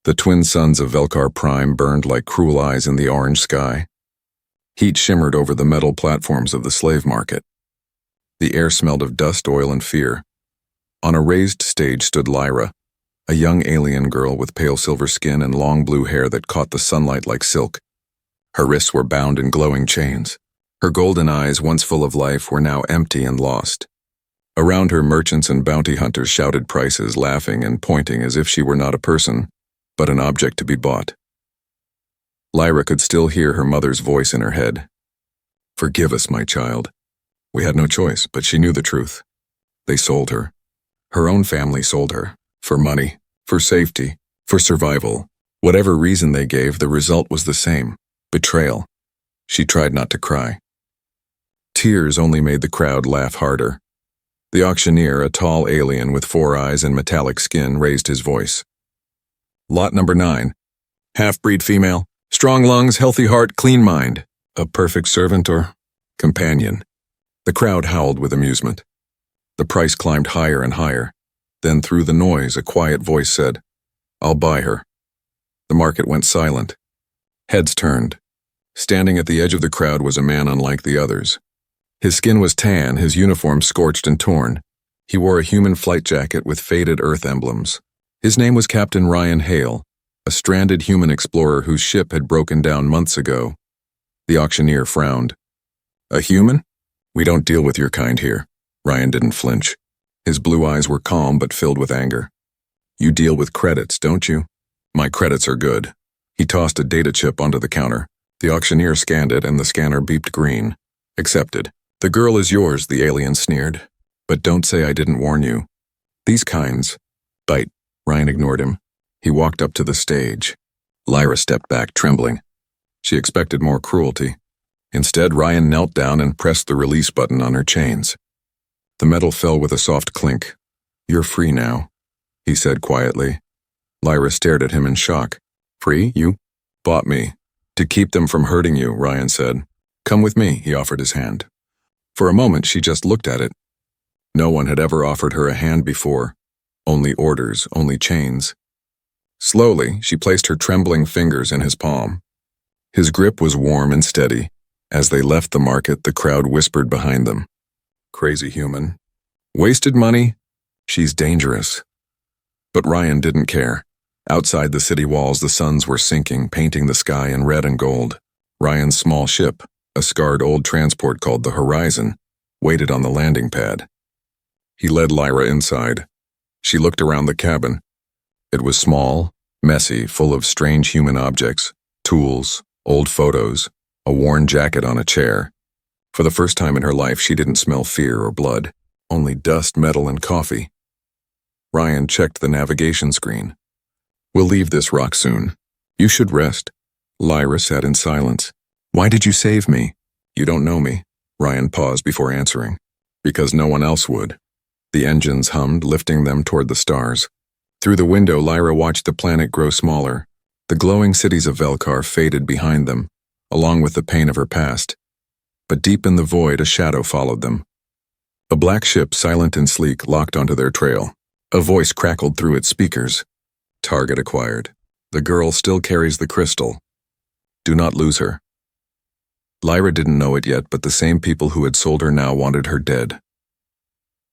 The twin suns of Velkar Prime burned like cruel eyes in the orange sky. Heat shimmered over the metal platforms of the slave market. The air smelled of dust, oil, and fear. On a raised stage stood Lyra, a young alien girl with pale silver skin and long blue hair that caught the sunlight like silk. Her wrists were bound in glowing chains. Her golden eyes, once full of life, were now empty and lost. Around her, merchants and bounty hunters shouted prices, laughing and pointing as if she were not a person, but an object to be bought. Lyra could still hear her mother's voice in her head. "Forgive us, my child. We had no choice, but she knew the truth. They sold her. Her own family sold her. For money, for safety, for survival. Whatever reason they gave, the result was the same: betrayal." She tried not to cry. Tears only made the crowd laugh harder. The auctioneer, a tall alien with 4 eyes and metallic skin, raised his voice. "Lot number 9. Half-breed female. Strong lungs, healthy heart, clean mind. A perfect servant or companion." The crowd howled with amusement. The price climbed higher and higher. Then through the noise, a quiet voice said, "I'll buy her." The market went silent. Heads turned. Standing at the edge of the crowd was a man unlike the others. His skin was tan, his uniform scorched and torn. He wore a human flight jacket with faded Earth emblems. His name was Captain Ryan Hale, a stranded human explorer whose ship had broken down months ago. The auctioneer frowned. "A human? We don't deal with your kind here." Ryan didn't flinch. His blue eyes were calm but filled with anger. "You deal with credits, don't you?" "My credits are good." He tossed a data chip onto the counter. The auctioneer scanned it and the scanner beeped green. "Accepted." "The girl is yours," the alien sneered. "But don't say I didn't warn you. These kinds bite." Ryan ignored him. He walked up to the stage. Lyra stepped back, trembling. She expected more cruelty. Instead, Ryan knelt down and pressed the release button on her chains. The metal fell with a soft clink. "You're free now," he said quietly. Lyra stared at him in shock. "Free? You bought me to keep them from hurting you," Ryan said. "Come with me," he offered his hand. For a moment, she just looked at it. No one had ever offered her a hand before. Only orders, only chains. Slowly, she placed her trembling fingers in his palm. His grip was warm and steady. As they left the market, the crowd whispered behind them. "Crazy human. Wasted money. She's dangerous." But Ryan didn't care. Outside the city walls, the suns were sinking, painting the sky in red and gold. Ryan's small ship, a scarred old transport called the Horizon, waited on the landing pad. He led Lyra inside. She looked around the cabin. It was small, messy, full of strange human objects, tools, old photos, a worn jacket on a chair. For the first time in her life, she didn't smell fear or blood, only dust, metal, and coffee. Ryan checked the navigation screen. "We'll leave this rock soon. You should rest." Lyra sat in silence. "Why did you save me?" "You don't know me." Ryan paused before answering. "Because no one else would." The engines hummed, lifting them toward the stars. Through the window, Lyra watched the planet grow smaller. The glowing cities of Velkar faded behind them, along with the pain of her past. But deep in the void, a shadow followed them. A black ship, silent and sleek, locked onto their trail. A voice crackled through its speakers. "Target acquired. The girl still carries the crystal. Do not lose her." Lyra didn't know it yet, but the same people who had sold her now wanted her dead.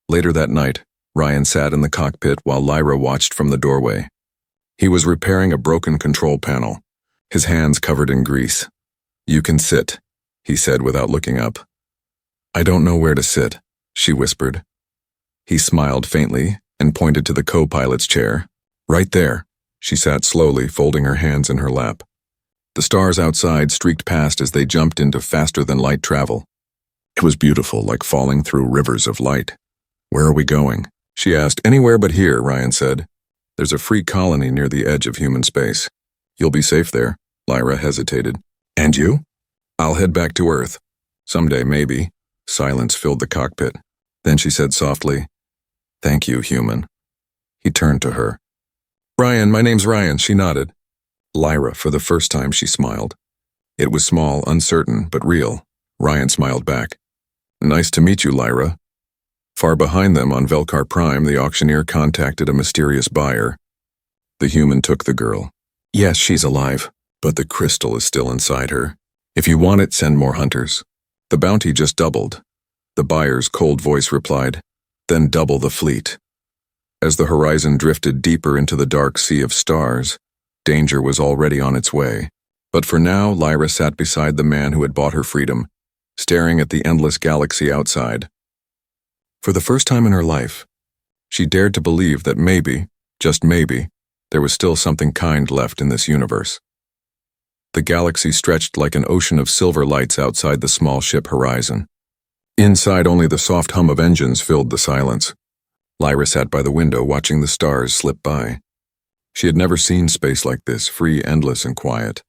Later that night, Ryan sat in the cockpit while Lyra watched from the doorway. He was repairing a broken control panel, his hands covered in grease. "You can sit," he said without looking up. "I don't know where to sit," she whispered. He smiled faintly and pointed to the co-pilot's chair. "Right there." She sat slowly, folding her hands in her lap. The stars outside streaked past as they jumped into faster-than-light travel. It was beautiful, like falling through rivers of light. "Where are we going?" she asked. "Anywhere but here," Ryan said. "There's a free colony near the edge of human space. You'll be safe there." Lyra hesitated. "And you?" "I'll head back to Earth. Someday, maybe." Silence filled the cockpit. Then she said softly, "Thank you, human." He turned to her. "Ryan, my name's Ryan," she nodded. Lyra, for the first time, she smiled. It was small, uncertain, but real. Ryan smiled back. "Nice to meet you, Lyra." Far behind them, on Velkar Prime, the auctioneer contacted a mysterious buyer. The human took the girl. Yes, she's alive, but the crystal is still inside her. If you want it, send more hunters. The bounty just doubled. The buyer's cold voice replied, then double the fleet. As the horizon drifted deeper into the dark sea of stars, danger was already on its way. But for now, Lyra sat beside the man who had bought her freedom, staring at the endless galaxy outside. For the first time in her life, she dared to believe that maybe, just maybe, there was still something kind left in this universe. The galaxy stretched like an ocean of silver lights outside the small ship horizon. Inside, only the soft hum of engines filled the silence. Lyra sat by the window watching the stars slip by. She had never seen space like this, free, endless, and quiet.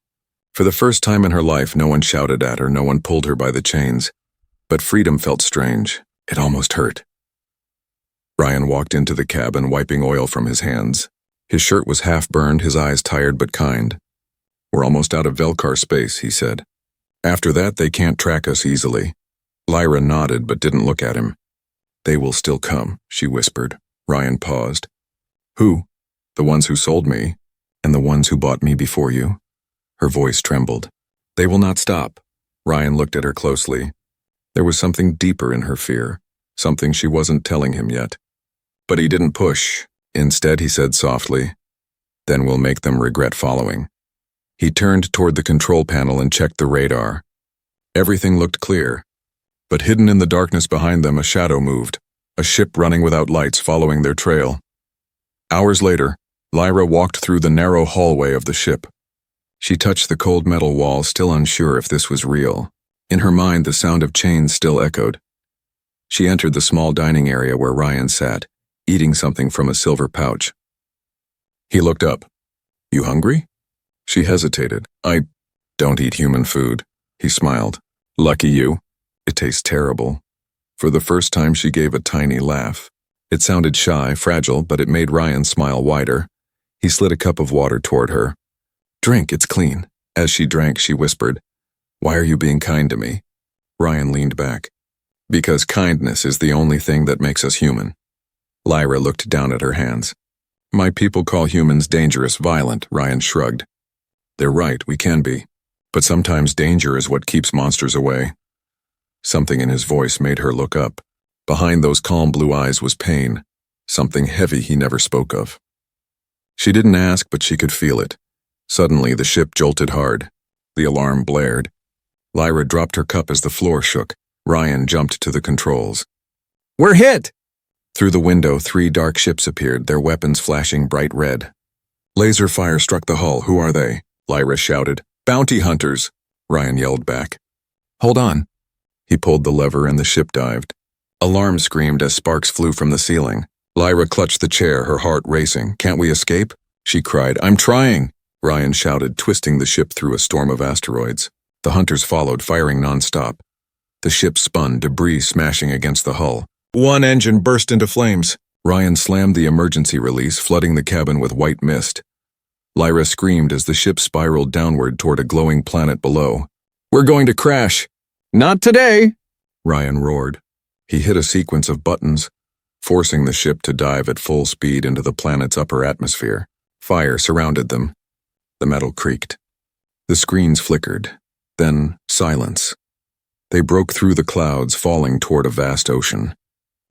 For the first time in her life, no one shouted at her, no one pulled her by the chains. But freedom felt strange. It almost hurt. Ryan walked into the cabin, wiping oil from his hands. His shirt was half burned, his eyes tired but kind. We're almost out of Velkar space, he said. After that, they can't track us easily. Lyra nodded but didn't look at him. They will still come, she whispered. Ryan paused. Who? The ones who sold me, and the ones who bought me before you? Her voice trembled. They will not stop. Ryan looked at her closely. There was something deeper in her fear, something she wasn't telling him yet. But he didn't push. Instead, he said softly, then we'll make them regret following. He turned toward the control panel and checked the radar. Everything looked clear, but hidden in the darkness behind them, a shadow moved, a ship running without lights following their trail. Hours later, Lyra walked through the narrow hallway of the ship. She touched the cold metal wall, still unsure if this was real. In her mind, the sound of chains still echoed. She entered the small dining area where Ryan sat, eating something from a silver pouch. He looked up. You hungry? She hesitated. I don't eat human food. He smiled. Lucky you. It tastes terrible. For the first time, she gave a tiny laugh. It sounded shy, fragile, but it made Ryan smile wider. He slid a cup of water toward her. Drink, it's clean. As she drank, she whispered, Why are you being kind to me? Ryan leaned back. Because kindness is the only thing that makes us human. Lyra looked down at her hands. My people call humans dangerous, violent, Ryan shrugged. They're right, we can be. But sometimes danger is what keeps monsters away. Something in his voice made her look up. Behind those calm blue eyes was pain, something heavy he never spoke of. She didn't ask, but she could feel it. Suddenly, the ship jolted hard. The alarm blared. Lyra dropped her cup as the floor shook. Ryan jumped to the controls. We're hit! Through the window, 3 dark ships appeared, their weapons flashing bright red. Laser fire struck the hull. Who are they? Lyra shouted. Bounty hunters, Ryan yelled back. Hold on. He pulled the lever and the ship dived. Alarm screamed as sparks flew from the ceiling. Lyra clutched the chair, her heart racing. Can't we escape? She cried. I'm trying, Ryan shouted, twisting the ship through a storm of asteroids. The hunters followed, firing nonstop. The ship spun, debris smashing against the hull. One engine burst into flames. Ryan slammed the emergency release, flooding the cabin with white mist. Lyra screamed as the ship spiraled downward toward a glowing planet below. We're going to crash. Not today, Ryan roared. He hit a sequence of buttons, forcing the ship to dive at full speed into the planet's upper atmosphere. Fire surrounded them. The metal creaked. The screens flickered. Then silence. They broke through the clouds, falling toward a vast ocean.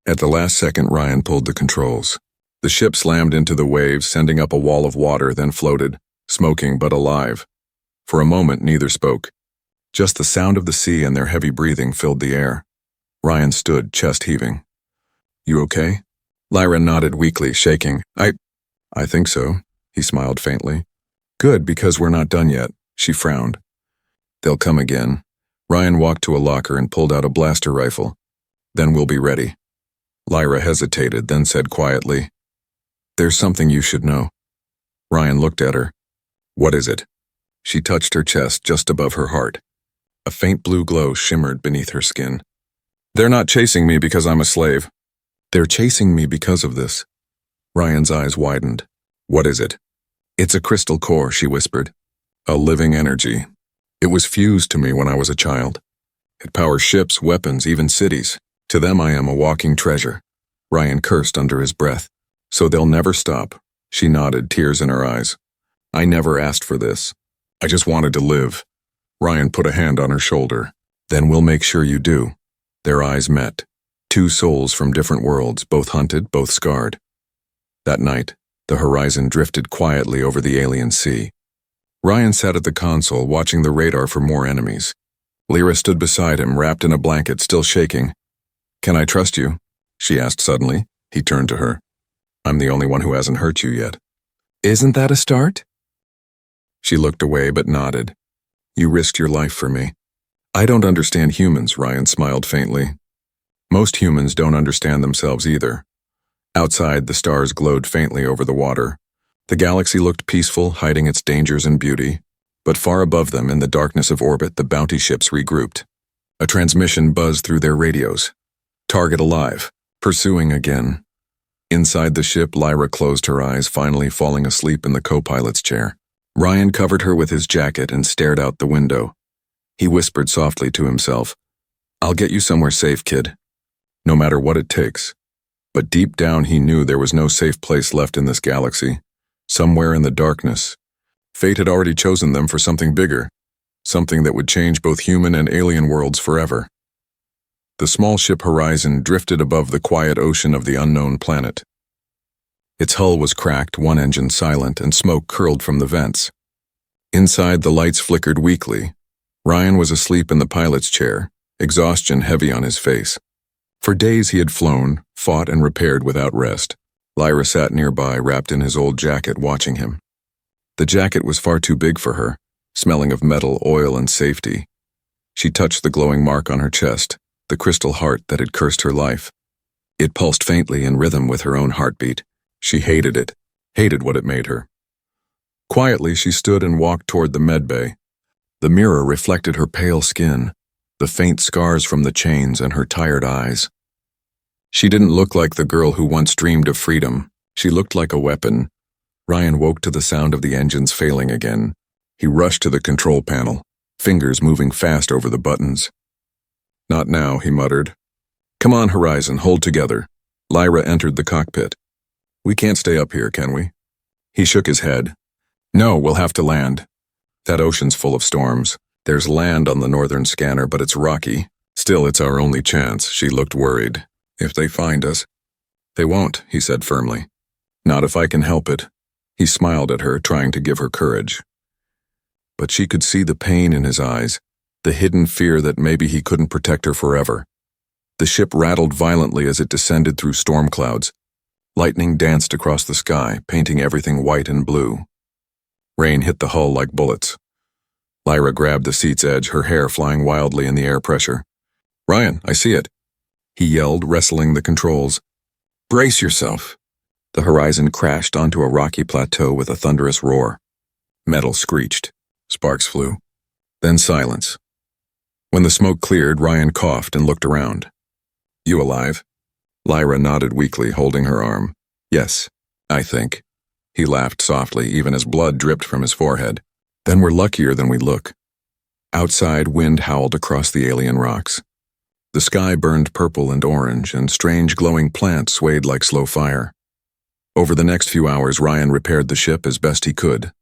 At the last second, Ryan pulled the controls. The ship slammed into the waves, sending up a wall of water, then floated, smoking but alive. For a moment, neither spoke. Just the sound of the sea and their heavy breathing filled the air. Ryan stood, chest heaving. You okay? Lyra nodded weakly, shaking. I think so, he smiled faintly. Good, because we're not done yet, she frowned. They'll come again. Ryan walked to a locker and pulled out a blaster rifle. Then we'll be ready. Lyra hesitated, then said quietly, There's something you should know. Ryan looked at her. What is it? She touched her chest just above her heart. A faint blue glow shimmered beneath her skin. They're not chasing me because I'm a slave. They're chasing me because of this. Ryan's eyes widened. What is it? It's a crystal core, she whispered. A living energy. It was fused to me when I was a child. It powers ships, weapons, even cities. To them I am a walking treasure. Ryan cursed under his breath. So they'll never stop. She nodded, tears in her eyes. I never asked for this. I just wanted to live. Ryan put a hand on her shoulder. Then we'll make sure you do. Their eyes met. Two souls from different worlds, both hunted, both scarred. That night, the horizon drifted quietly over the alien sea. Ryan sat at the console, watching the radar for more enemies. Lyra stood beside him, wrapped in a blanket, still shaking. Can I trust you? She asked suddenly. He turned to her. I'm the only one who hasn't hurt you yet. Isn't that a start? She looked away but nodded. You risked your life for me. I don't understand humans, Ryan smiled faintly. Most humans don't understand themselves either. Outside, the stars glowed faintly over the water. The galaxy looked peaceful, hiding its dangers and beauty. But far above them, in the darkness of orbit, the bounty ships regrouped. A transmission buzzed through their radios. Target alive. Pursuing again. Inside the ship, Lyra closed her eyes, finally falling asleep in the co-pilot's chair. Ryan covered her with his jacket and stared out the window. He whispered softly to himself, I'll get you somewhere safe, kid. No matter what it takes. But deep down he knew there was no safe place left in this galaxy. Somewhere in the darkness. Fate had already chosen them for something bigger. Something that would change both human and alien worlds forever. The small ship Horizon drifted above the quiet ocean of the unknown planet. Its hull was cracked, one engine silent, and smoke curled from the vents. Inside, the lights flickered weakly. Ryan was asleep in the pilot's chair, exhaustion heavy on his face. For days he had flown, fought, and repaired without rest. Lyra sat nearby, wrapped in his old jacket, watching him. The jacket was far too big for her, smelling of metal, oil, and safety. She touched the glowing mark on her chest, the crystal heart that had cursed her life. It pulsed faintly in rhythm with her own heartbeat. She hated it, hated what it made her. Quietly, she stood and walked toward the medbay. The mirror reflected her pale skin, the faint scars from the chains, and her tired eyes. She didn't look like the girl who once dreamed of freedom. She looked like a weapon. Ryan woke to the sound of the engines failing again. He rushed to the control panel, fingers moving fast over the buttons. Not now, he muttered. Come on, Horizon, hold together. Lyra entered the cockpit. We can't stay up here, can we? He shook his head. No, we'll have to land. That ocean's full of storms. There's land on the northern scanner, but it's rocky. Still, it's our only chance. She looked worried. If they find us. They won't, he said firmly. Not if I can help it. He smiled at her, trying to give her courage. But she could see the pain in his eyes, the hidden fear that maybe he couldn't protect her forever. The ship rattled violently as it descended through storm clouds. Lightning danced across the sky, painting everything white and blue. Rain hit the hull like bullets. Lyra grabbed the seat's edge, her hair flying wildly in the air pressure. Ryan, I see it. He yelled, wrestling the controls. Brace yourself. The Horizon crashed onto a rocky plateau with a thunderous roar. Metal screeched. Sparks flew. Then silence. When the smoke cleared, Ryan coughed and looked around. You alive? Lyra nodded weakly, holding her arm. Yes, I think. He laughed softly, even as blood dripped from his forehead. Then we're luckier than we look. Outside, wind howled across the alien rocks. The sky burned purple and orange, and strange glowing plants swayed like slow fire. Over the next few hours, Ryan repaired the ship as best he could.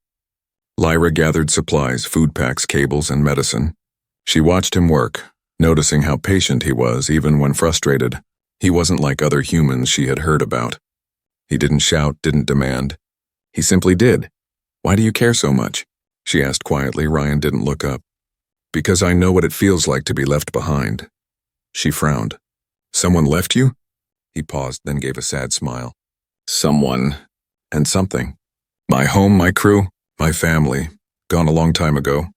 Lyra gathered supplies, food packs, cables, and medicine. She watched him work, noticing how patient he was, even when frustrated. He wasn't like other humans she had heard about. He didn't shout, didn't demand. He simply did. Why do you care so much? She asked quietly. Ryan didn't look up. Because I know what it feels like to be left behind. She frowned. Someone left you? He paused, then gave a sad smile. Someone. And something. My home, my crew, my family. Gone a long time ago.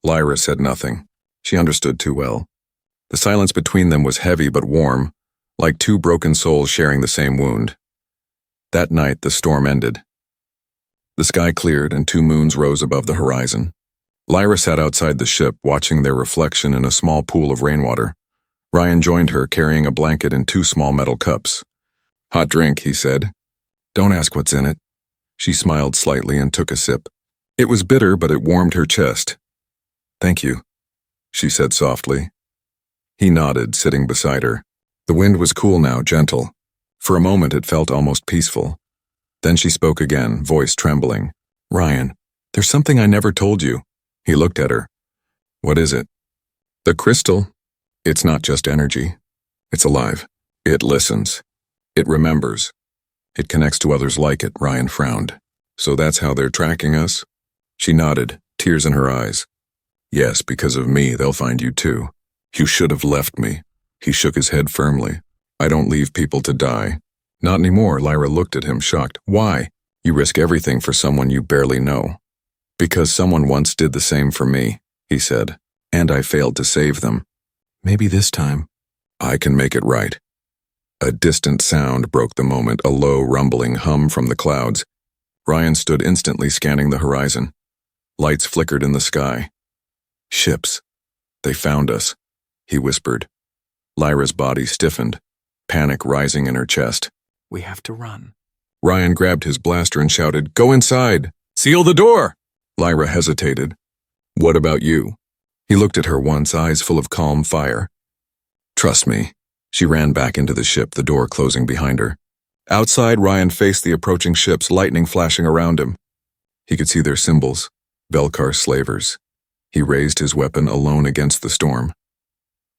Lyra said nothing. She understood too well. The silence between them was heavy but warm, like two broken souls sharing the same wound. That night, the storm ended. The sky cleared and two moons rose above the horizon. Lyra sat outside the ship, watching their reflection in a small pool of rainwater. Ryan joined her, carrying a blanket and two small metal cups. Hot drink, he said. Don't ask what's in it. She smiled slightly and took a sip. It was bitter, but it warmed her chest. Thank you, she said softly. He nodded, sitting beside her. The wind was cool now, gentle. For a moment it felt almost peaceful. Then she spoke again, voice trembling. Ryan, There's something I never told you. He looked at her. What is it? The crystal. It's not just energy. It's alive. It listens. It remembers. It connects to others like it, Ryan frowned. So that's how they're tracking us? She nodded, tears in her eyes. Yes, because of me, they'll find you too. You should have left me. He shook his head firmly. I don't leave people to die. Not anymore, Lyra looked at him, shocked. Why? You risk everything for someone you barely know. Because someone once did the same for me, he said, and I failed to save them. Maybe this time. I can make it right. A distant sound broke the moment, a low, rumbling hum from the clouds. Ryan stood instantly scanning the horizon. Lights flickered in the sky. Ships. They found us, he whispered. Lyra's body stiffened, panic rising in her chest. We have to run. Ryan grabbed his blaster and shouted, Go inside! Seal the door! Lyra hesitated. What about you? He looked at her once, eyes full of calm fire. Trust me. She ran back into the ship, the door closing behind her. Outside, Ryan faced the approaching ships, lightning flashing around him. He could see their symbols, Velkar slavers. He raised his weapon alone against the storm.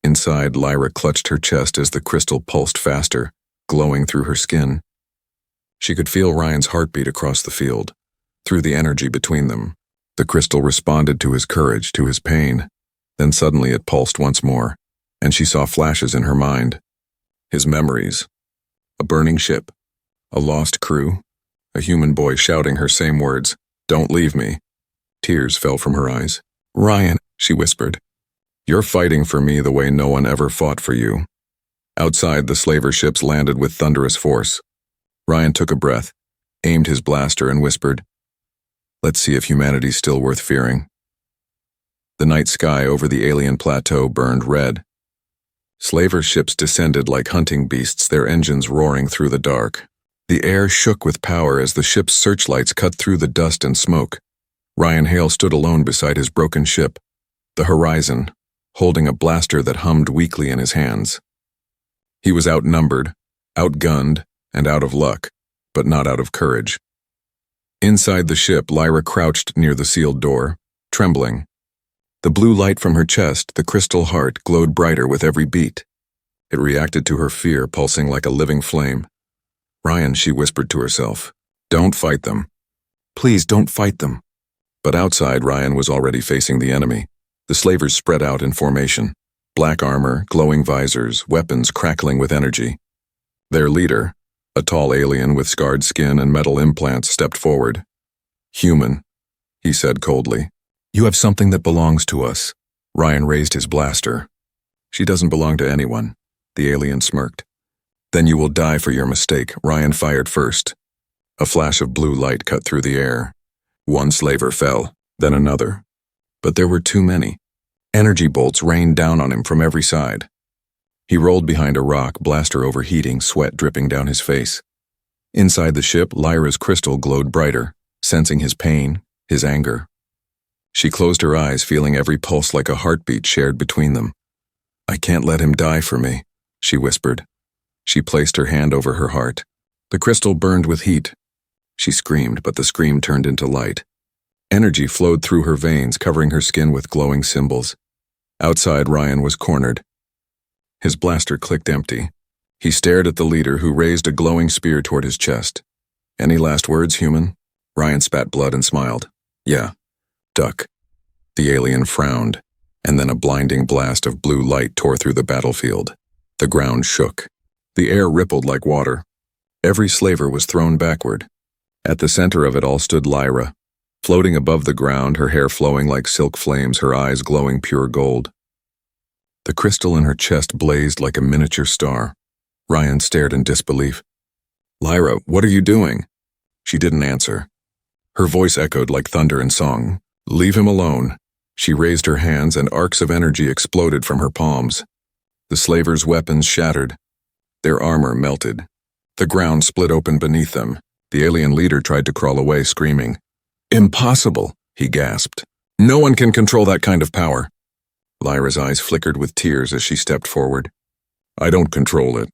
Inside, Lyra clutched her chest as the crystal pulsed faster, glowing through her skin. She could feel Ryan's heartbeat across the field, through the energy between them. The crystal responded to his courage, to his pain. Then suddenly it pulsed once more, and she saw flashes in her mind. His memories. A burning ship. A lost crew. A human boy shouting her same words, Don't leave me. Tears fell from her eyes. Ryan, she whispered. You're fighting for me the way no one ever fought for you. Outside, the slaver ships landed with thunderous force. Ryan took a breath, aimed his blaster and whispered, Let's see if humanity's still worth fearing. The night sky over the alien plateau burned red. Slaver ships descended like hunting beasts, their engines roaring through the dark. The air shook with power as the ship's searchlights cut through the dust and smoke. Ryan Hale stood alone beside his broken ship, the horizon, holding a blaster that hummed weakly in his hands. He was outnumbered, outgunned, and out of luck, but not out of courage. Inside the ship, Lyra crouched near the sealed door, trembling. The blue light from her chest, the crystal heart, glowed brighter with every beat. It reacted to her fear, pulsing like a living flame. Ryan, she whispered to herself, Don't fight them. Please don't fight them. But outside, Ryan was already facing the enemy. The slavers spread out in formation. Black armor, glowing visors, weapons crackling with energy. Their leader, a tall alien with scarred skin and metal implants, stepped forward. Human, he said coldly. You have something that belongs to us. Ryan raised his blaster. She doesn't belong to anyone, the alien smirked. Then you will die for your mistake, Ryan fired first. A flash of blue light cut through the air. One slaver fell, then another. But there were too many. Energy bolts rained down on him from every side. He rolled behind a rock, blaster overheating, sweat dripping down his face. Inside the ship, Lyra's crystal glowed brighter, sensing his pain, his anger. She closed her eyes, feeling every pulse like a heartbeat shared between them. I can't let him die for me, she whispered. She placed her hand over her heart. The crystal burned with heat. She screamed, but the scream turned into light. Energy flowed through her veins, covering her skin with glowing symbols. Outside, Ryan was cornered. His blaster clicked empty. He stared at the leader, who raised a glowing spear toward his chest. Any last words, human? Ryan spat blood and smiled. Yeah. Duck. The alien frowned, and then a blinding blast of blue light tore through the battlefield. The ground shook. The air rippled like water. Every slaver was thrown backward. At the center of it all stood Lyra, floating above the ground, her hair flowing like silk flames, her eyes glowing pure gold. The crystal in her chest blazed like a miniature star. Ryan stared in disbelief. Lyra, what are you doing? She didn't answer. Her voice echoed like thunder and song. Leave him alone. She raised her hands and arcs of energy exploded from her palms. The slavers' weapons shattered. Their armor melted. The ground split open beneath them. The alien leader tried to crawl away, screaming. Impossible, he gasped. No one can control that kind of power. Lyra's eyes flickered with tears as she stepped forward. I don't control it.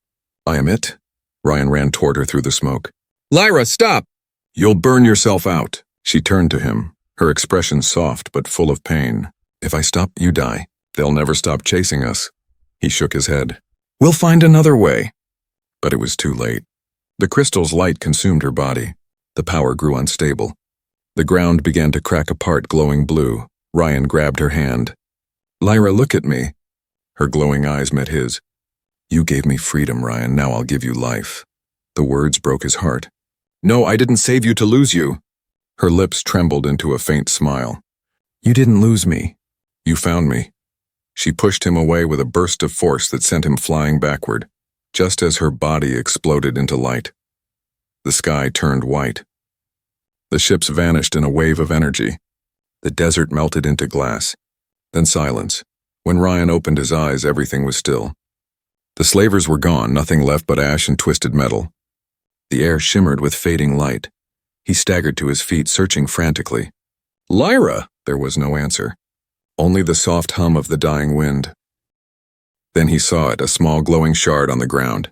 I am it? Ryan ran toward her through the smoke. Lyra, stop! You'll burn yourself out. She turned to him, her expression soft but full of pain. If I stop, you die. They'll never stop chasing us. He shook his head. We'll find another way. But it was too late. The crystal's light consumed her body. The power grew unstable. The ground began to crack apart, glowing blue. Ryan grabbed her hand. Lyra, look at me. Her glowing eyes met his. You gave me freedom, Ryan. Now I'll give you life. The words broke his heart. No, I didn't save you to lose you. Her lips trembled into a faint smile. You didn't lose me. You found me. She pushed him away with a burst of force that sent him flying backward, just as her body exploded into light. The sky turned white. The ships vanished in a wave of energy. The desert melted into glass. Then silence. When Ryan opened his eyes, everything was still. The slavers were gone, nothing left but ash and twisted metal. The air shimmered with fading light. He staggered to his feet, searching frantically. Lyra! There was no answer. Only the soft hum of the dying wind. Then he saw it, a small glowing shard on the ground.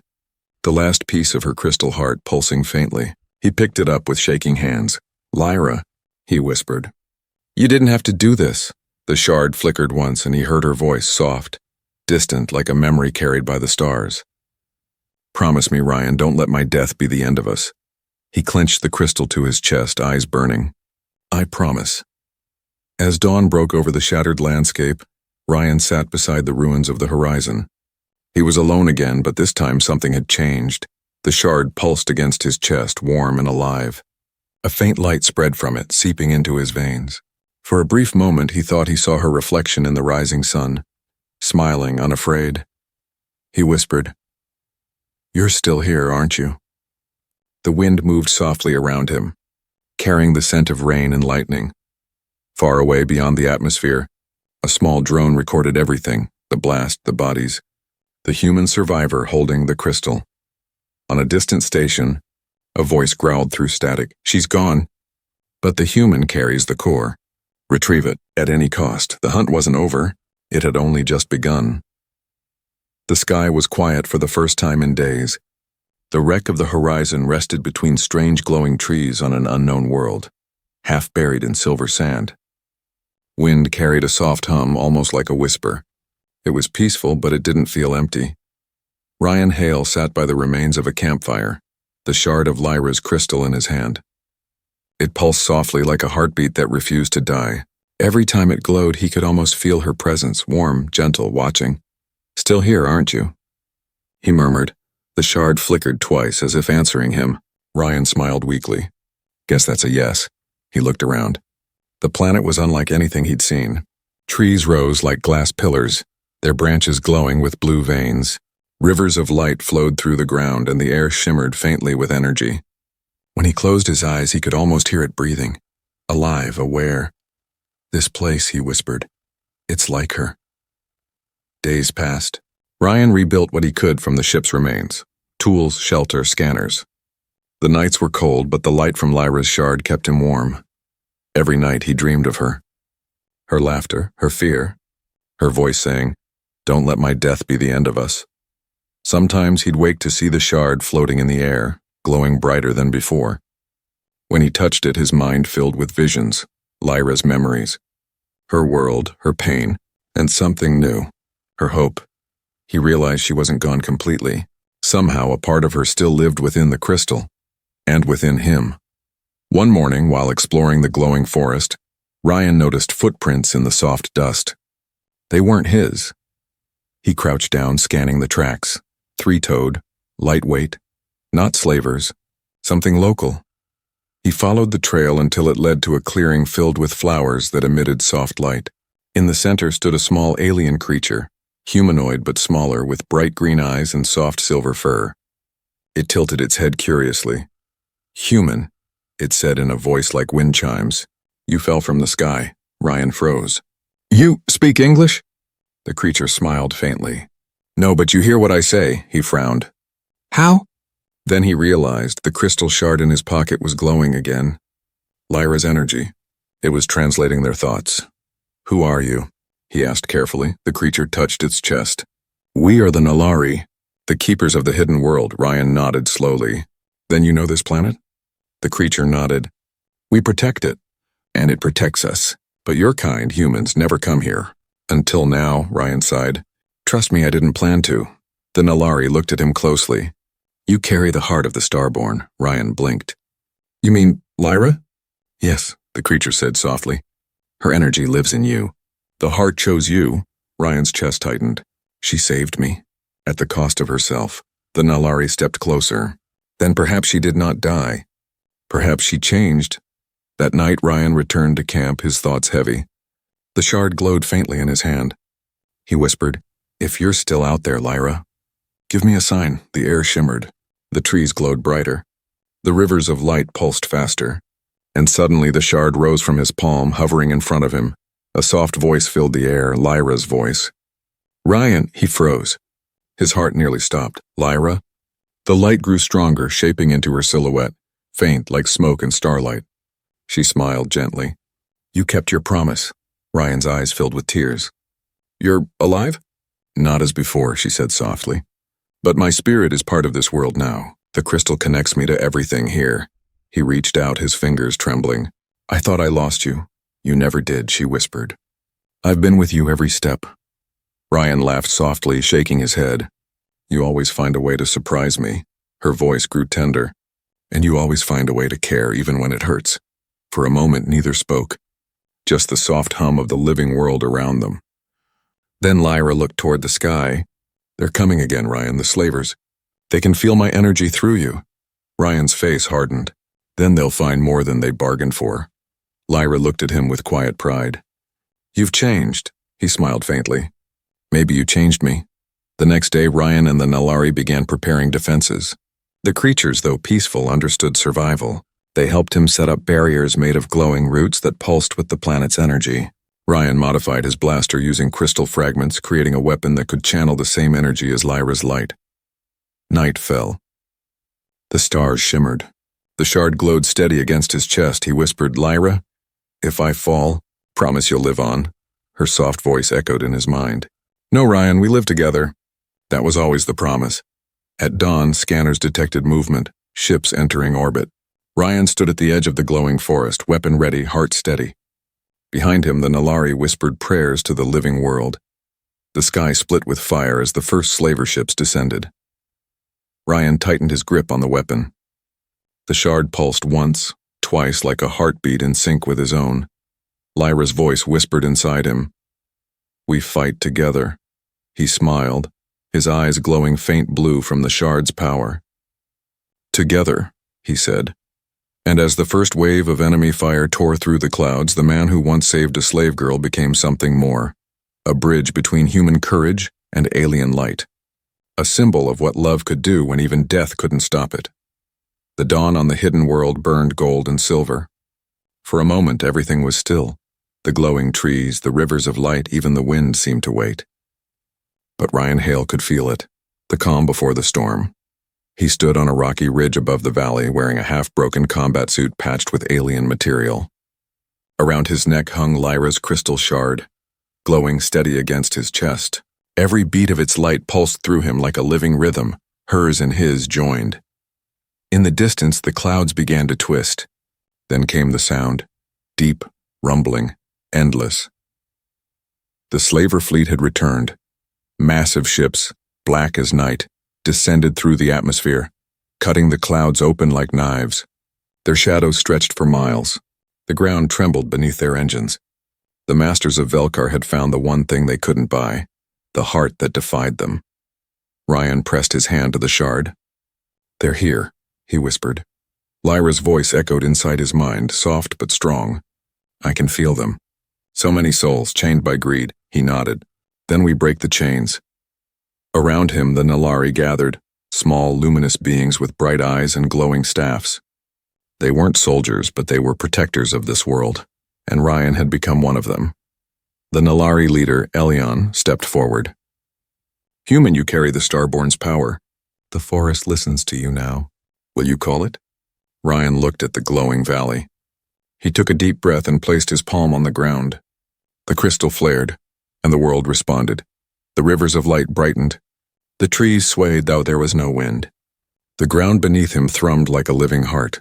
The last piece of her crystal heart pulsing faintly. He picked it up with shaking hands. Lyra, he whispered. You didn't have to do this. The shard flickered once and he heard her voice, soft, distant like a memory carried by the stars. Promise me, Ryan, don't let my death be the end of us. He clenched the crystal to his chest, eyes burning. I promise. As dawn broke over the shattered landscape, Ryan sat beside the ruins of the horizon. He was alone again, but this time something had changed. The shard pulsed against his chest, warm and alive. A faint light spread from it, seeping into his veins. For a brief moment he thought he saw her reflection in the rising sun, smiling, unafraid. He whispered, You're still here, aren't you? The wind moved softly around him, carrying the scent of rain and lightning. Far away beyond the atmosphere, a small drone recorded everything, the blast, the bodies, the human survivor holding the crystal. On a distant station, a voice growled through static, She's gone. But the human carries the core. Retrieve it, at any cost. The hunt wasn't over. It had only just begun. The sky was quiet for the first time in days. The wreck of the horizon rested between strange glowing trees on an unknown world, half buried in silver sand. Wind carried a soft hum, almost like a whisper. It was peaceful, but it didn't feel empty. Ryan Hale sat by the remains of a campfire, the shard of Lyra's crystal in his hand. It pulsed softly like a heartbeat that refused to die. Every time it glowed, he could almost feel her presence, warm, gentle, watching. Still here, aren't you? He murmured. The shard flickered twice, as if answering him. Ryan smiled weakly. Guess that's a yes. He looked around. The planet was unlike anything he'd seen. Trees rose like glass pillars, their branches glowing with blue veins. Rivers of light flowed through the ground, and the air shimmered faintly with energy. When he closed his eyes, he could almost hear it breathing. Alive, aware. This place, he whispered. It's like her. Days passed. Ryan rebuilt what he could from the ship's remains. Tools, shelter, scanners. The nights were cold, but the light from Lyra's shard kept him warm. Every night he dreamed of her. Her laughter, her fear, her voice saying, Don't let my death be the end of us. Sometimes he'd wake to see the shard floating in the air, glowing brighter than before. When he touched it, his mind filled with visions, Lyra's memories, her world, her pain, and something new, her hope. He realized she wasn't gone completely. Somehow a part of her still lived within the crystal, and within him. One morning, while exploring the glowing forest, Ryan noticed footprints in the soft dust. They weren't his. He crouched down, scanning the tracks. Three-toed, lightweight, not slavers, something local. He followed the trail until it led to a clearing filled with flowers that emitted soft light. In the center stood a small alien creature, humanoid but smaller, with bright green eyes and soft silver fur. It tilted its head curiously. Human, it said in a voice like wind chimes. You fell from the sky. Ryan froze. You speak English? The creature smiled faintly. No, but you hear what I say, he frowned. How? Then he realized the crystal shard in his pocket was glowing again. Lyra's energy. It was translating their thoughts. Who are you? He asked carefully. The creature touched its chest. We are the Nalari, the keepers of the hidden world. Ryan nodded slowly. Then you know this planet? The creature nodded. We protect it. and it protects us. But your kind, humans, never come here. Until now, Ryan sighed. Trust me, I didn't plan to. The Nalari looked at him closely. You carry the heart of the Starborn, Ryan blinked. You mean Lyra? Yes, the creature said softly. Her energy lives in you. The heart chose you. Ryan's chest tightened. She saved me. At the cost of herself. The Nalari stepped closer. Then perhaps she did not die. Perhaps she changed. That night Ryan returned to camp, his thoughts heavy. The shard glowed faintly in his hand. He whispered, If you're still out there, Lyra, give me a sign. The air shimmered. The trees glowed brighter. The rivers of light pulsed faster. And suddenly the shard rose from his palm, hovering in front of him. A soft voice filled the air, Lyra's voice. Ryan, he froze. His heart nearly stopped. Lyra? The light grew stronger, shaping into her silhouette, faint like smoke and starlight. She smiled gently. You kept your promise. Ryan's eyes filled with tears. You're alive? Not as before, she said softly. But my spirit is part of this world now. The crystal connects me to everything here. He reached out, his fingers trembling. I thought I lost you. You never did, she whispered. I've been with you every step. Ryan laughed softly, shaking his head. You always find a way to surprise me. Her voice grew tender. And you always find a way to care, even when it hurts. For a moment, neither spoke. Just the soft hum of the living world around them. Then Lyra looked toward the sky. They're coming again, Ryan, the slavers. They can feel my energy through you. Ryan's face hardened. Then they'll find more than they bargained for. Lyra looked at him with quiet pride. You've changed, he smiled faintly. Maybe you changed me. The next day, Ryan and the Nalari began preparing defenses. The creatures, though peaceful, understood survival. They helped him set up barriers made of glowing roots that pulsed with the planet's energy. Ryan modified his blaster using crystal fragments, creating a weapon that could channel the same energy as Lyra's light. Night fell. The stars shimmered. The shard glowed steady against his chest. He whispered, Lyra, if I fall, promise you'll live on. Her soft voice echoed in his mind. No, Ryan, we live together. That was always the promise. At dawn, scanners detected movement, ships entering orbit. Ryan stood at the edge of the glowing forest, weapon ready, heart steady. Behind him, the Nalari whispered prayers to the living world. The sky split with fire as the first slaver ships descended. Ryan tightened his grip on the weapon. The shard pulsed once, twice like a heartbeat in sync with his own. Lyra's voice whispered inside him. We fight together. He smiled, his eyes glowing faint blue from the shard's power. Together, he said. And as the first wave of enemy fire tore through the clouds, the man who once saved a slave girl became something more. A bridge between human courage and alien light. A symbol of what love could do when even death couldn't stop it. The dawn on the hidden world burned gold and silver. For a moment, everything was still. The glowing trees, the rivers of light, even the wind seemed to wait. But Ryan Hale could feel it, the calm before the storm. He stood on a rocky ridge above the valley, wearing a half-broken combat suit patched with alien material. Around his neck hung Lyra's crystal shard, glowing steady against his chest. Every beat of its light pulsed through him like a living rhythm, hers and his joined. In the distance, the clouds began to twist. Then came the sound, deep, rumbling, endless. The slaver fleet had returned. Massive ships, black as night, descended through the atmosphere, cutting the clouds open like knives. Their shadows stretched for miles. The ground trembled beneath their engines. The masters of Velkar had found the one thing they couldn't buy, the heart that defied them. Ryan pressed his hand to the shard. They're here, he whispered. Lyra's voice echoed inside his mind, soft but strong. I can feel them. So many souls chained by greed, he nodded. Then we break the chains. Around him, the Nalari gathered, small, luminous beings with bright eyes and glowing staffs. They weren't soldiers, but they were protectors of this world, and Ryan had become one of them. The Nalari leader, Elion, stepped forward. Human, you carry the Starborn's power. The forest listens to you now. Will you call it? Ryan looked at the glowing valley. He took a deep breath and placed his palm on the ground. The crystal flared, and the world responded. The rivers of light brightened. The trees swayed, though there was no wind. The ground beneath him thrummed like a living heart.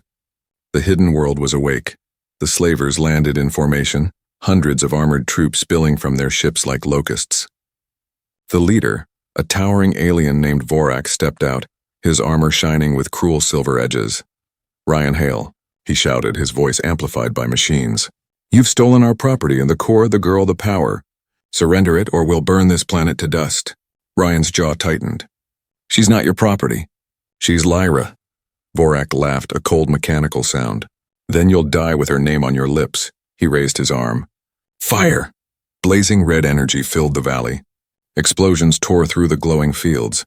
The hidden world was awake. The slavers landed in formation, hundreds of armored troops spilling from their ships like locusts. The leader, a towering alien named Vorak, stepped out, his armor shining with cruel silver edges. "Ryan Hale," he shouted, his voice amplified by machines. "You've stolen our property and the core, the girl, the power. Surrender it or we'll burn this planet to dust." Ryan's jaw tightened. "She's not your property. She's Lyra." Vorak laughed, a cold mechanical sound. "Then you'll die with her name on your lips." He raised his arm. Fire! Blazing red energy filled the valley. Explosions tore through the glowing fields.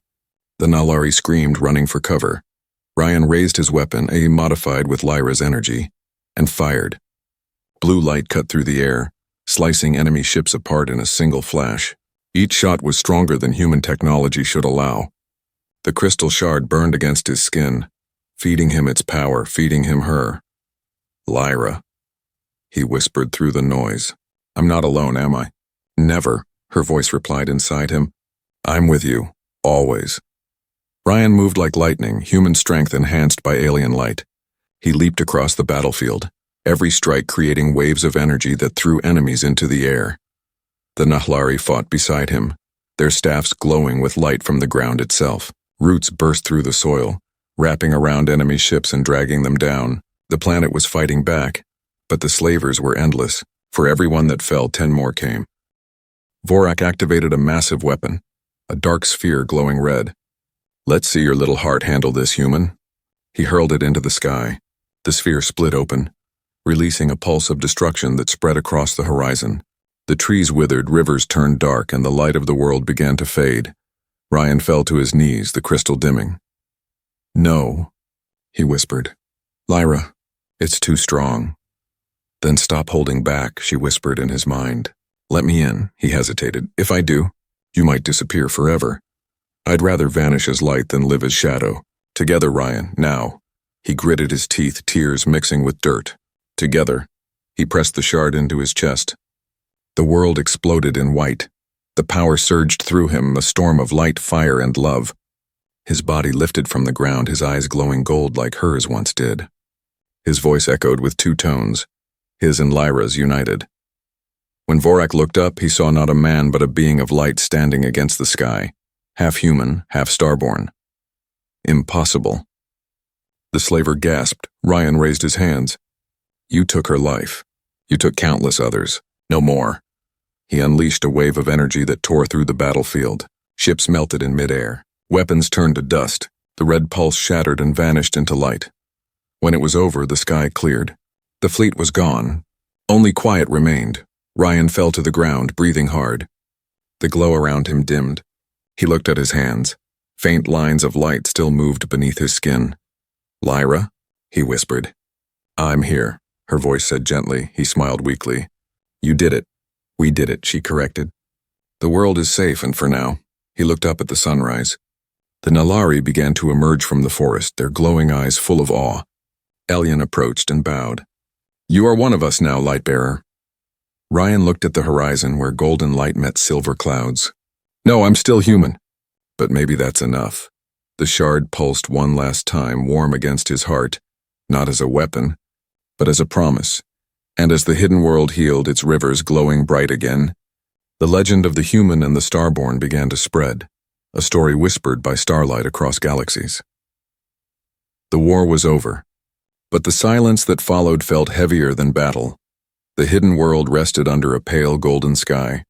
The Nalari screamed, running for cover. Ryan raised his weapon, a modified with Lyra's energy, and fired. Blue light cut through the air, slicing enemy ships apart in a single flash. Each shot was stronger than human technology should allow. The crystal shard burned against his skin, feeding him its power, feeding him her. "Lyra," he whispered through the noise. "I'm not alone, am I?" "Never," her voice replied inside him. "I'm with you, always." Ryan moved like lightning, human strength enhanced by alien light. He leaped across the battlefield, every strike creating waves of energy that threw enemies into the air. The Nahlari fought beside him, their staffs glowing with light from the ground itself. Roots burst through the soil, wrapping around enemy ships and dragging them down. The planet was fighting back, but the slavers were endless. For every one that fell, 10 more came. Vorak activated a massive weapon, a dark sphere glowing red. "Let's see your little heart handle this, human." He hurled it into the sky. The sphere split open, releasing a pulse of destruction that spread across the horizon. The trees withered, rivers turned dark, and the light of the world began to fade. Ryan fell to his knees, the crystal dimming. "No," he whispered. "Lyra, it's too strong." "Then stop holding back," she whispered in his mind. "Let me in," he hesitated. "If I do, you might disappear forever. I'd rather vanish as light than live as shadow. Together, Ryan, now." He gritted his teeth, tears mixing with dirt. Together, he pressed the shard into his chest. The world exploded in white. The power surged through him, a storm of light, fire, and love. His body lifted from the ground, his eyes glowing gold like hers once did. His voice echoed with 2 tones, his and Lyra's united. When Vorak looked up, he saw not a man but a being of light standing against the sky, half human, half starborn. Impossible. The slaver gasped. Ryan raised his hands. "You took her life. You took countless others. No more." He unleashed a wave of energy that tore through the battlefield. Ships melted in midair. Weapons turned to dust. The red pulse shattered and vanished into light. When it was over, the sky cleared. The fleet was gone. Only quiet remained. Ryan fell to the ground, breathing hard. The glow around him dimmed. He looked at his hands. Faint lines of light still moved beneath his skin. "Lyra?" he whispered. "I'm here," her voice said gently. He smiled weakly. "You did it. We did it," she corrected. "The world is safe, and for now." He looked up at the sunrise. The Nalari began to emerge from the forest, their glowing eyes full of awe. Elian approached and bowed. "You are one of us now, Lightbearer." Ryan looked at the horizon where golden light met silver clouds. "No, I'm still human." But maybe that's enough. The shard pulsed one last time, warm against his heart, not as a weapon, but as a promise. And as the hidden world healed, its rivers glowing bright again, the legend of the human and the starborn began to spread, a story whispered by starlight across galaxies. The war was over, but the silence that followed felt heavier than battle. The hidden world rested under a pale golden sky.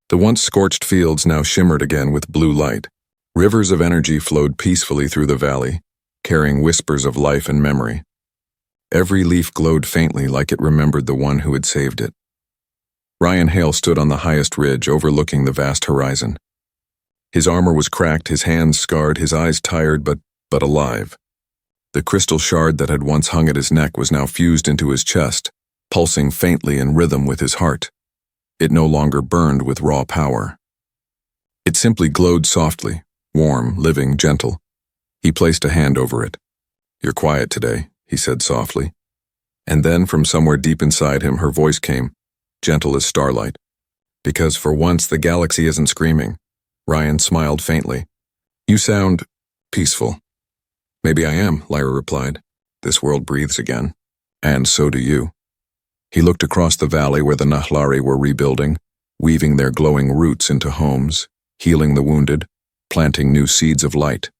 The once scorched fields now shimmered again with blue light. Rivers of energy flowed peacefully through the valley, carrying whispers of life and memory. Every leaf glowed faintly like it remembered the one who had saved it. Ryan Hale stood on the highest ridge overlooking the vast horizon. His armor was cracked, his hands scarred, his eyes tired but alive. The crystal shard that had once hung at his neck was now fused into his chest, pulsing faintly in rhythm with his heart. It no longer burned with raw power. It simply glowed softly, warm, living, gentle. He placed a hand over it. "You're quiet today," he said softly. And then from somewhere deep inside him her voice came, gentle as starlight. "Because for once the galaxy isn't screaming." Ryan smiled faintly. "You sound peaceful." "Maybe I am," Lyra replied. "This world breathes again. And so do you." He looked across the valley where the Nahlari were rebuilding, weaving their glowing roots into homes, healing the wounded, planting new seeds of light.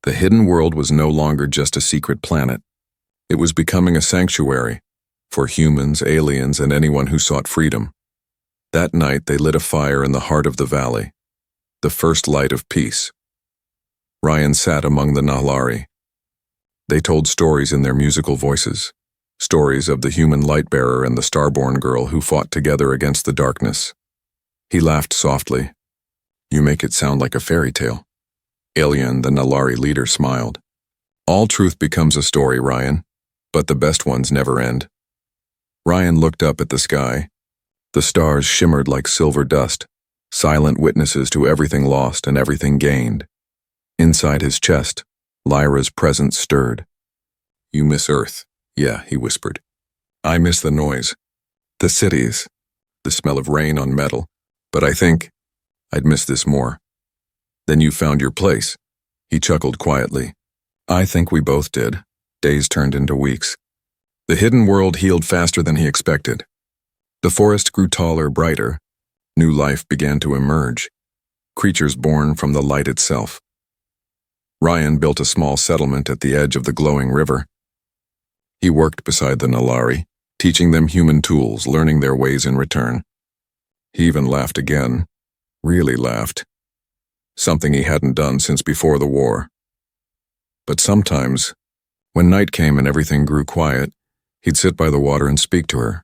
The hidden world was no longer just a secret planet. It was becoming a sanctuary for humans, aliens, and anyone who sought freedom. That night they lit a fire in the heart of the valley, the first light of peace. Ryan sat among the Nahlari. They told stories in their musical voices, stories of the human light-bearer and the starborn girl who fought together against the darkness. He laughed softly. "You make it sound like a fairy tale." Alien, the Nahlari leader, smiled. "All truth becomes a story, Ryan, but the best ones never end." Ryan looked up at the sky. The stars shimmered like silver dust, silent witnesses to everything lost and everything gained. Inside his chest, Lyra's presence stirred. "You miss Earth." "Yeah," he whispered. "I miss the noise, the cities, the smell of rain on metal, but I think I'd miss this more." "Then you found your place." He chuckled quietly. "I think we both did." Days turned into weeks. The hidden world healed faster than he expected. The forest grew taller, brighter. New life began to emerge, creatures born from the light itself. Ryan built a small settlement at the edge of the glowing river. He worked beside the Nahlari, teaching them human tools, learning their ways in return. He even laughed again, really laughed, something he hadn't done since before the war. But sometimes, when night came and everything grew quiet, he'd sit by the water and speak to her.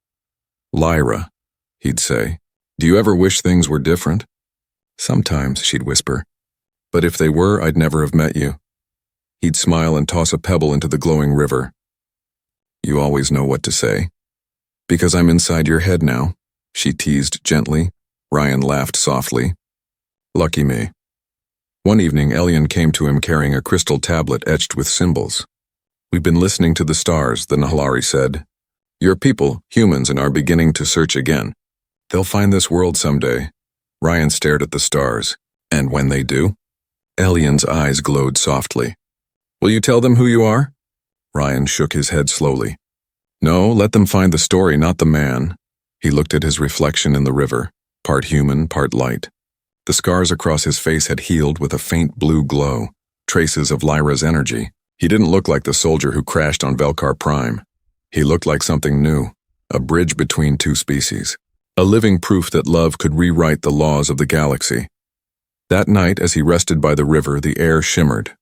"Lyra," he'd say, "do you ever wish things were different?" "Sometimes," she'd whisper. "But if they were, I'd never have met you." He'd smile and toss a pebble into the glowing river. "You always know what to say." "Because I'm inside your head now," she teased gently. Ryan laughed softly. "Lucky me." One evening, Elian came to him carrying a crystal tablet etched with symbols. "We've been listening to the stars," the Nahlari said. "Your people, humans, and are beginning to search again. They'll find this world someday." Ryan stared at the stars. "And when they do?" Elian's eyes glowed softly. "Will you tell them who you are?" Ryan shook his head slowly. "No, let them find the story, not the man." He looked at his reflection in the river, part human, part light. The scars across his face had healed with a faint blue glow, traces of Lyra's energy. He didn't look like the soldier who crashed on Velkar Prime. He looked like something new, a bridge between two species, a living proof that love could rewrite the laws of the galaxy. That night, as he rested by the river, the air shimmered.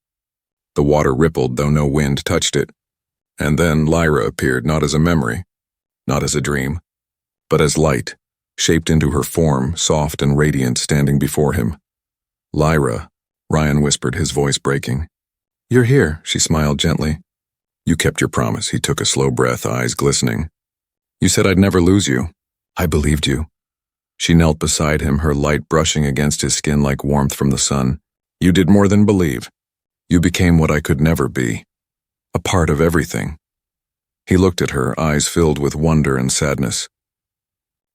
The water rippled, though no wind touched it. And then Lyra appeared, not as a memory, not as a dream, but as light, shaped into her form, soft and radiant, standing before him. "Lyra," Ryan whispered, his voice breaking. "You're here," she smiled gently. "You kept your promise." He took a slow breath, eyes glistening. "You said I'd never lose you." "I believed you." She knelt beside him, her light brushing against his skin like warmth from the sun. "You did more than believe. You became what I could never be, a part of everything." He looked at her, eyes filled with wonder and sadness.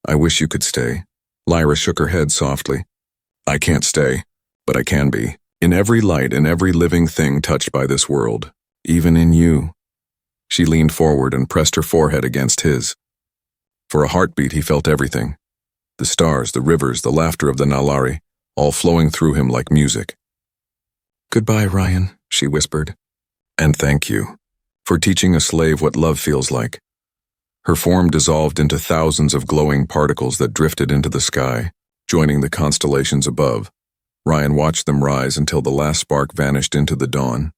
"I wish you could stay." Lyra shook her head softly. "I can't stay, but I can be. In every light, in every living thing touched by this world, even in you." She leaned forward and pressed her forehead against his. For a heartbeat, he felt everything. The stars, the rivers, the laughter of the Nahlari, all flowing through him like music. "Goodbye, Ryan," she whispered. "And thank you for teaching a slave what love feels like." Her form dissolved into thousands of glowing particles that drifted into the sky, joining the constellations above. Ryan watched them rise until the last spark vanished into the dawn.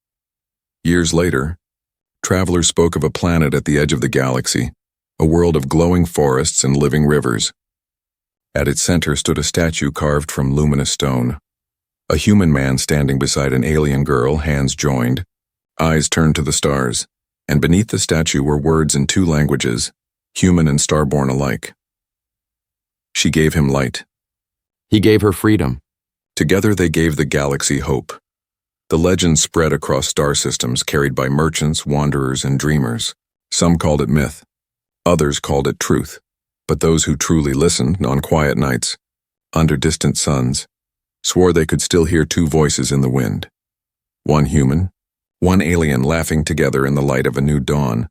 Years later, travelers spoke of a planet at the edge of the galaxy, a world of glowing forests and living rivers. At its center stood a statue carved from luminous stone. A human man standing beside an alien girl, hands joined, eyes turned to the stars, and beneath the statue were words in two languages, human and starborn alike. She gave him light. He gave her freedom. Together they gave the galaxy hope. The legend spread across star systems, carried by merchants, wanderers, and dreamers. Some called it myth. Others called it truth. But those who truly listened, on quiet nights, under distant suns, swore they could still hear two voices in the wind. One human, one alien, laughing together in the light of a new dawn.